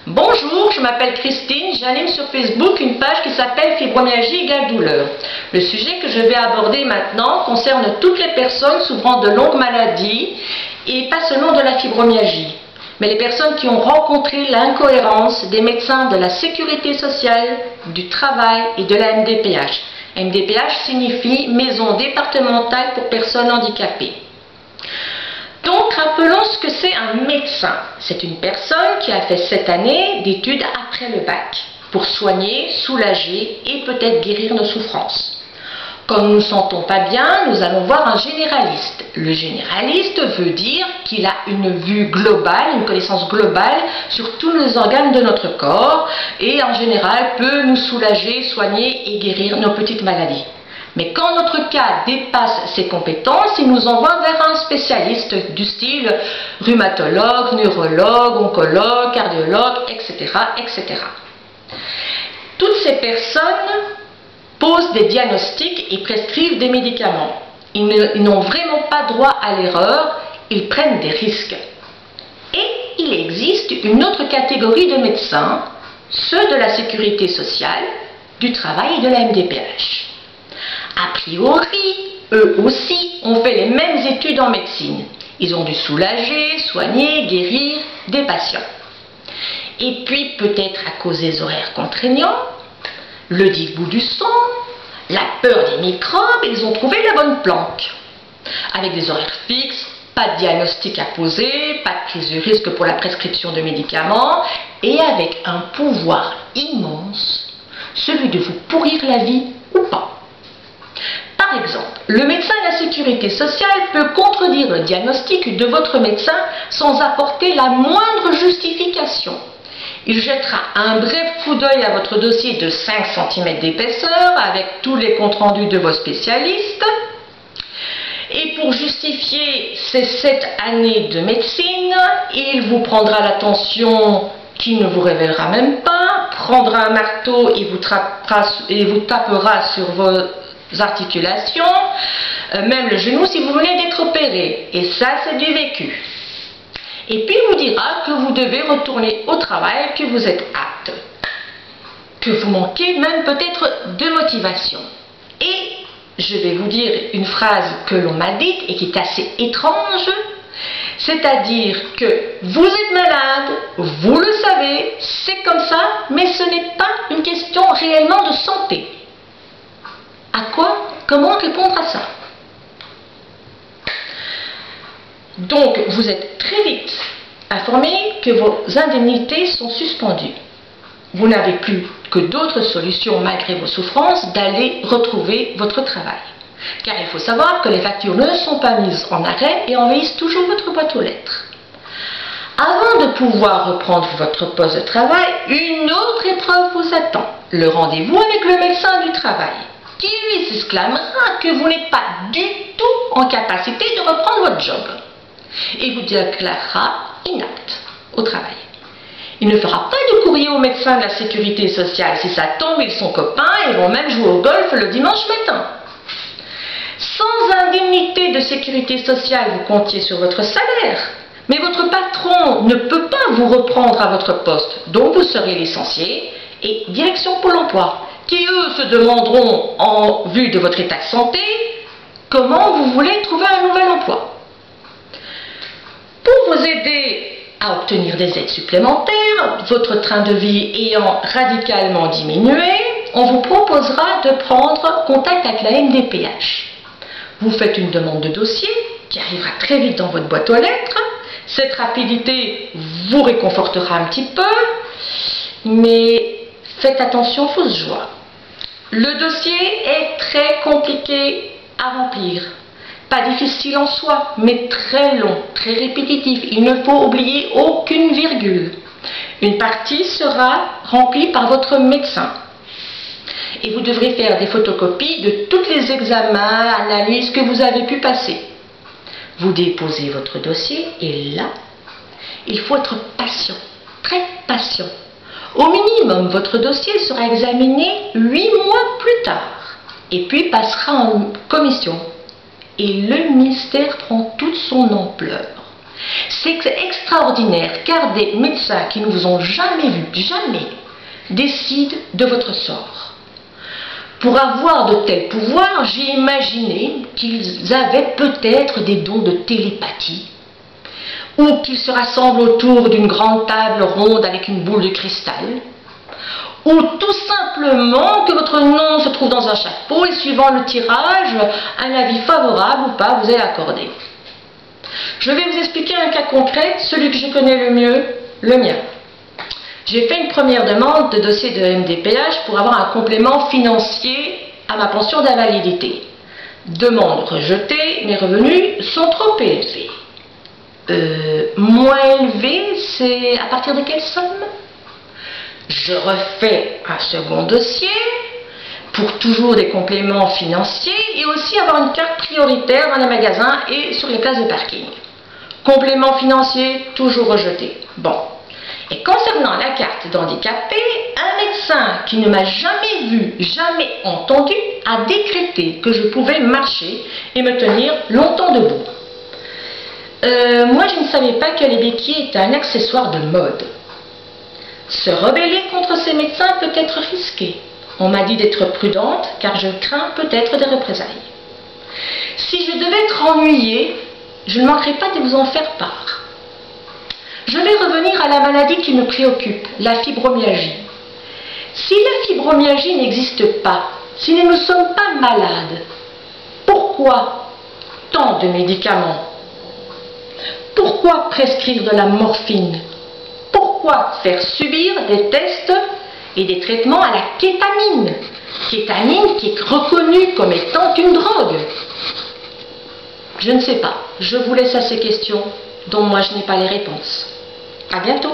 Bonjour, je m'appelle Christine, j'anime sur Facebook une page qui s'appelle Fibromyalgie égale douleur. Le sujet que je vais aborder maintenant concerne toutes les personnes souffrant de longues maladies et pas seulement de la fibromyalgie, mais les personnes qui ont rencontré l'incohérence des médecins de la sécurité sociale, du travail et de la MDPH. MDPH signifie Maison départementale pour personnes handicapées. Donc, rappelons ce que c'est un médecin. C'est une personne qui a fait 7 années d'études après le bac pour soigner, soulager et peut-être guérir nos souffrances. Quand nous ne nous sentons pas bien, nous allons voir un généraliste. Le généraliste veut dire qu'il a une vue globale, une connaissance globale sur tous les organes de notre corps et en général peut nous soulager, soigner et guérir nos petites maladies. Mais quand notre cas dépasse ses compétences, il nous envoie vers un spécialiste du style rhumatologue, neurologue, oncologue, cardiologue, etc., etc. Toutes ces personnes posent des diagnostics et prescrivent des médicaments. Ils n'ont vraiment pas droit à l'erreur, ils prennent des risques. Et il existe une autre catégorie de médecins, ceux de la sécurité sociale, du travail et de la MDPH. A priori, eux aussi ont fait les mêmes études en médecine. Ils ont dû soulager, soigner, guérir des patients. Et puis, peut-être à cause des horaires contraignants, le dit-vous du sang, la peur des microbes, ils ont trouvé la bonne planque. Avec des horaires fixes, pas de diagnostic à poser, pas de prise de risque pour la prescription de médicaments, et avec un pouvoir immense, celui de vous pourrir la vie ou pas. Par exemple, le médecin de la sécurité sociale peut contredire le diagnostic de votre médecin sans apporter la moindre justification. Il jettera un bref coup d'œil à votre dossier de 5 cm d'épaisseur avec tous les comptes rendus de vos spécialistes. Et pour justifier ces 7 années de médecine, il vous prendra la tension qui ne vous révélera même pas, prendra un marteau et vous tapera sur vos articulations, même le genou si vous venez d'être opéré. Et ça, c'est du vécu. Et puis, il vous dira que vous devez retourner au travail, que vous êtes apte, que vous manquez même peut-être de motivation. Et je vais vous dire une phrase que l'on m'a dite et qui est assez étrange, c'est-à-dire que vous êtes malade, vous le savez, c'est comme ça, mais ce n'est pas une question réellement de santé. À quoi? Comment répondre à ça? Donc, vous êtes très vite informé que vos indemnités sont suspendues. Vous n'avez plus que d'autres solutions, malgré vos souffrances, d'aller retrouver votre travail. Car il faut savoir que les factures ne sont pas mises en arrêt et envahissent toujours votre boîte aux lettres. Avant de pouvoir reprendre votre poste de travail, une autre épreuve vous attend. Le rendez-vous avec le médecin du travail, qui lui s'exclamera que vous n'êtes pas du tout en capacité de reprendre votre job et vous déclarera inapte au travail. Il ne fera pas de courrier au médecin de la sécurité sociale. Si ça tombe, ils sont copains et vont même jouer au golf le dimanche matin. Sans indemnité de sécurité sociale, vous comptiez sur votre salaire. Mais votre patron ne peut pas vous reprendre à votre poste, donc vous serez licencié et direction Pôle emploi, qui eux se demanderont, en vue de votre état de santé, comment vous voulez trouver un nouvel emploi. Pour vous aider à obtenir des aides supplémentaires, votre train de vie ayant radicalement diminué, on vous proposera de prendre contact avec la MDPH. Vous faites une demande de dossier qui arrivera très vite dans votre boîte aux lettres. Cette rapidité vous réconfortera un petit peu, mais faites attention, fausse joie. Le dossier est très compliqué à remplir. Pas difficile en soi, mais très long, très répétitif. Il ne faut oublier aucune virgule. Une partie sera remplie par votre médecin. Et vous devrez faire des photocopies de tous les examens, analyses que vous avez pu passer. Vous déposez votre dossier et là, il faut être patient, très patient. Au minimum, votre dossier sera examiné 8 mois plus tard et puis passera en commission. Et le mystère prend toute son ampleur. C'est extraordinaire car des médecins qui ne vous ont jamais vu, jamais, décident de votre sort. Pour avoir de tels pouvoirs, j'ai imaginé qu'ils avaient peut-être des dons de télépathie, ou qu'ils se rassemblent autour d'une grande table ronde avec une boule de cristal, ou tout simplement que votre nom se trouve dans un chapeau et suivant le tirage, un avis favorable ou pas vous est accordé. Je vais vous expliquer un cas concret, celui que je connais le mieux, le mien. J'ai fait une première demande de dossier de MDPH pour avoir un complément financier à ma pension d'invalidité. Demande rejetée, mes revenus sont trop élevés. Moins élevés, c'est à partir de quelle somme? Je refais un second dossier pour toujours des compléments financiers et aussi avoir une carte prioritaire dans les magasins et sur les places de parking. Complément financier, toujours rejeté. Bon. Et concernant la carte d'handicapé, un médecin qui ne m'a jamais vu, jamais entendu, a décrété que je pouvais marcher et me tenir longtemps debout. Moi, je ne savais pas que les béquilles étaient un accessoire de mode. Se rebeller contre ces médecins peut être risqué. On m'a dit d'être prudente car je crains peut-être des représailles. Si je devais être ennuyée, je ne manquerai pas de vous en faire part. Je vais revenir à la maladie qui me préoccupe, la fibromyalgie. Si la fibromyalgie n'existe pas, si nous ne sommes pas malades, pourquoi tant de médicaments? Pourquoi prescrire de la morphine? Pourquoi faire subir des tests et des traitements à la kétamine? Kétamine qui est reconnue comme étant une drogue. Je ne sais pas. Je vous laisse à ces questions dont moi je n'ai pas les réponses. À bientôt.